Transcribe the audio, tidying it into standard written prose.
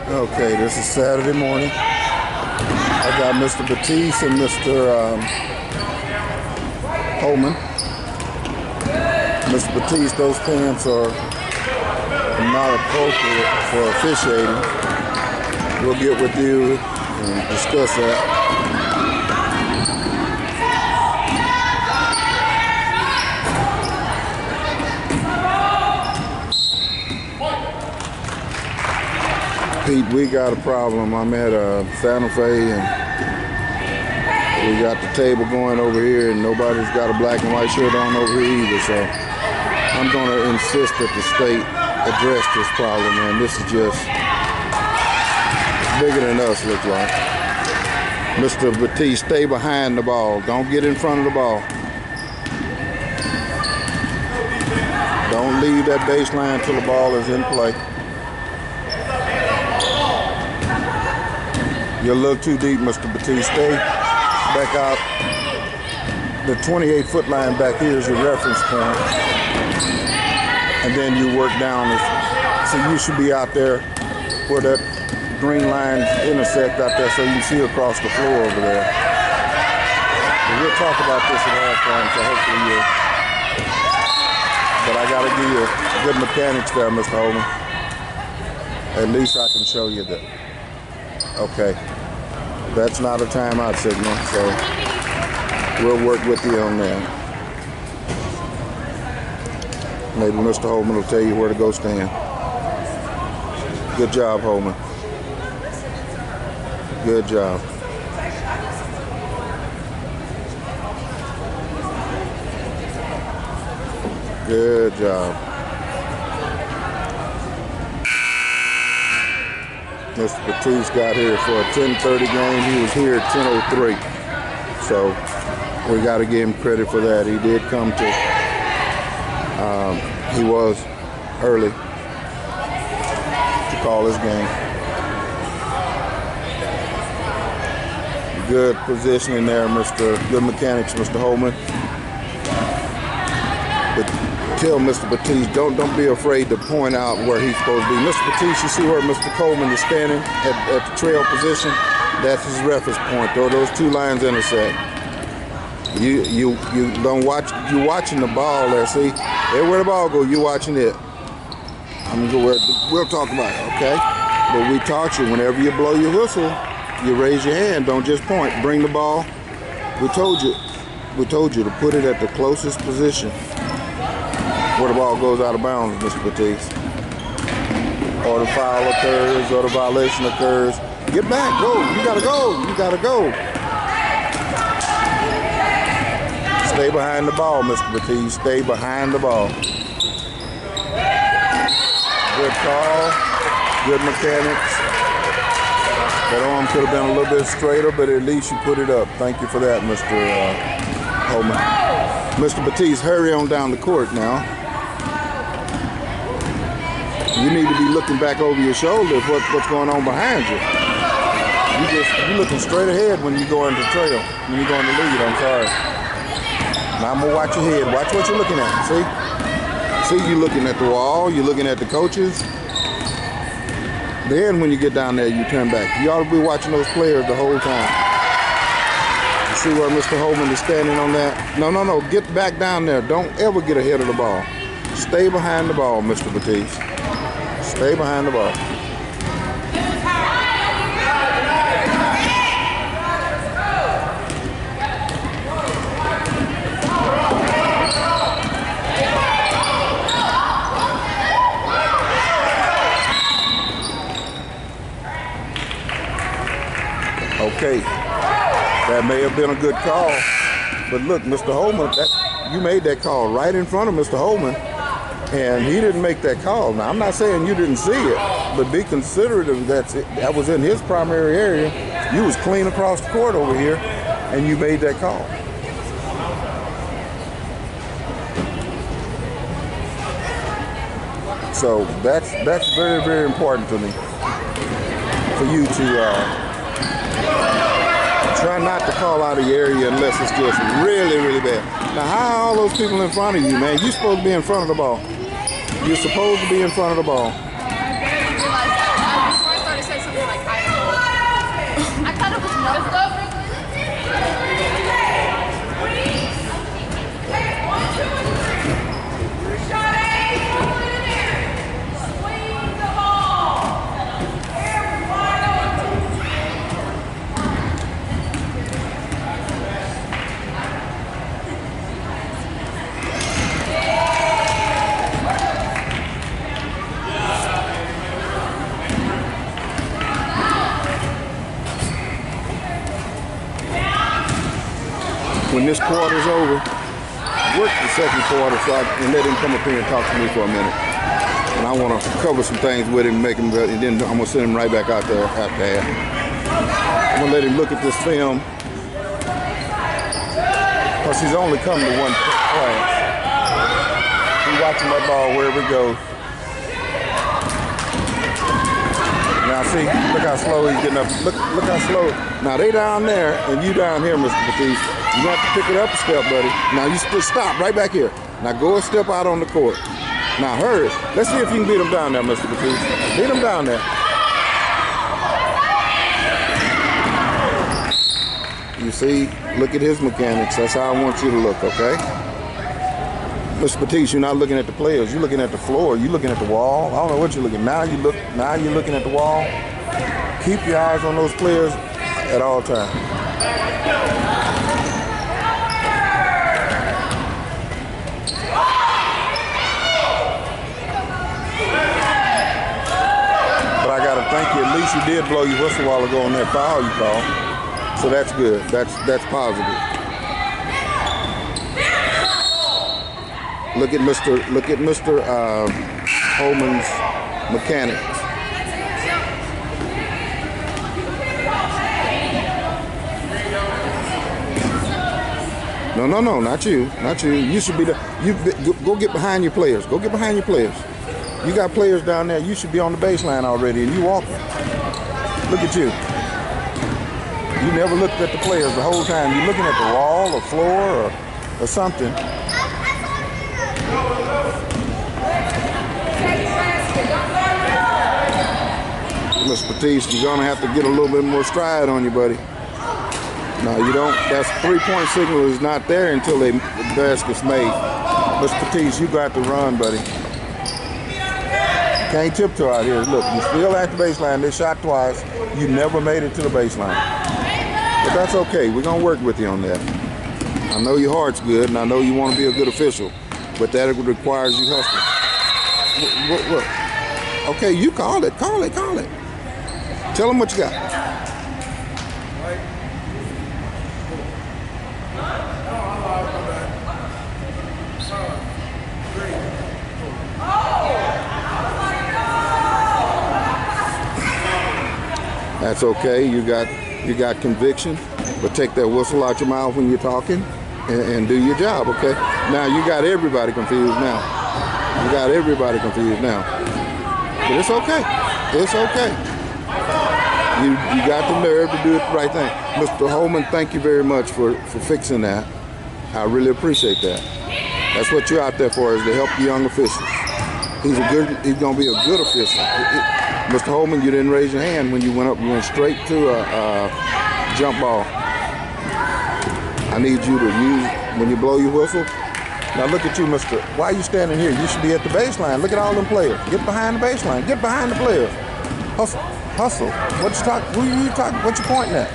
Okay, this is Saturday morning. I got Mr. Batiste and Mr. Holeman. Mr. Batiste, those pants are not appropriate for officiating. We'll get with you and discuss that. Pete, we got a problem. I'm at Santa Fe and we got the table going over here and nobody's got a black and white shirt on over here either. So I'm going to insist that the state address this problem, and this is just bigger than us, looks like. Mr. Batiste, stay behind the ball. Don't get in front of the ball. Don't leave that baseline till the ball is in play. You're a little too deep, Mr. Batiste. Stay back out. The 28-foot line back here is your reference point. And then you work down this. So you should be out there where that green line intersect out there so you can see across the floor over there. But we'll talk about this at halftime, so hopefully you'll. But I got to give you good mechanics there, Mr. Holeman. At least I can show you that. Okay. That's not a timeout signal, so we'll work with you on that. Maybe Mr. Holeman will tell you where to go stand. Good job, Holeman. Good job. Good job. Mr. Batiste got here for a 10:30 game. He was here at 10:03. So we got to give him credit for that. He did come to, he was early to call his game. Good positioning there, good mechanics, Mr. Holeman. But tell Mr. Batiste, don't be afraid to point out where he's supposed to be. Mr. Batiste, you see where Mr. Coleman is standing at the trail position? That's his reference point. Those two lines intersect. You don't watch. You watching the ball there. See, everywhere the ball go, you watching it. I'm gonna go where we'll talk about it, okay? But we taught you whenever you blow your whistle, you raise your hand. Don't just point. Bring the ball. We told you to put it at the closest position where the ball goes out of bounds, Mr. Batiste. Or the foul occurs, or the violation occurs. Get back, go. You gotta go. You gotta go. Stay behind the ball, Mr. Batiste. Stay behind the ball. Good call. Good mechanics. That arm could have been a little bit straighter, but at least you put it up. Thank you for that, Mr. Holeman. Mr. Batiste, hurry on down the court now. You need to be looking back over your shoulder at what's going on behind you. You're looking straight ahead when you go into trail, when you go in the lead. I'm sorry. Now I'm gonna watch your head. Watch what you're looking at. See, you're looking at the wall. You're looking at the coaches. Then when you get down there, you turn back. You ought to be watching those players the whole time. You see where Mr. Holeman is standing on that? No. Get back down there. Don't ever get ahead of the ball. Stay behind the ball, Mr. Batiste. Stay behind the ball. Okay, that may have been a good call, but look, Mr. Holeman, you made that call right in front of Mr. Holeman, and he didn't make that call. Now, I'm not saying you didn't see it, but be considerate of that was in his primary area. You was clean across the court over here, and you made that call. So that's very, very important to me, for you to try not to call out the area unless it's just really, really bad. Now, how are all those people in front of you, man? You're supposed to be in front of the ball. You're supposed to be in front of the ball. I realized that before I started when this quarter's over, work the second quarter and let him come up here and talk to me for a minute. And I want to cover some things with him, make him, and then I'm gonna send him right back out there after half. I'm gonna let him look at this film, because he's only come to one class. He's watching that ball wherever it goes. Now see, look how slow he's getting up. Look how slow. Now they down there and you down here, Mr. Batiste. You have to pick it up a step, buddy. Now you just stop right back here. Now go a step out on the court. Now hurry. Let's see if you can beat him down there, Mr. Batiste. Beat him down there. You see, look at his mechanics. That's how I want you to look, okay? Mr. Batiste, you're not looking at the players. You're looking at the floor. You're looking at the wall. I don't know what you're looking at. Now you're looking at the wall. Keep your eyes on those players at all times. But I gotta thank you. At least you did blow your whistle a while ago on that foul you called. So that's good. That's positive. Look at Mr. Holeman's mechanics. No, not you. You should be go get behind your players. Go get behind your players. You got players down there. You should be on the baseline already, and you walking. Look at you. You never looked at the players the whole time. You're looking at the wall or floor or something. Mr. Batiste, you're gonna have to get a little bit more stride on you, buddy. No, you don't. That's three-point signal is not there until the basket's made. Mr. Batiste, you got to run, buddy. Can't tiptoe out here. Look, you still at the baseline. They shot twice. You never made it to the baseline. But that's okay. We're gonna work with you on that. I know your heart's good, and I know you want to be a good official, but that requires you hustling. What? Okay, you call it. Call it. Tell them what you got. That's okay. You got conviction, but take that whistle out your mouth when you're talking and do your job, okay? Now you got everybody confused now. But it's okay. It's okay. You got the nerve to do it the right thing. Mr. Holeman, thank you very much for fixing that. I really appreciate that. That's what you're out there for, is to help the young officials. He's gonna be a good official. Mr. Holeman, you didn't raise your hand when you went up. You went straight to a jump ball. I need you to use, when you blow your whistle. Now look at you, Mr. Why are you standing here? You should be at the baseline. Look at all them players. Get behind the baseline. Get behind the players. Hustle. What you talking? What you pointing at?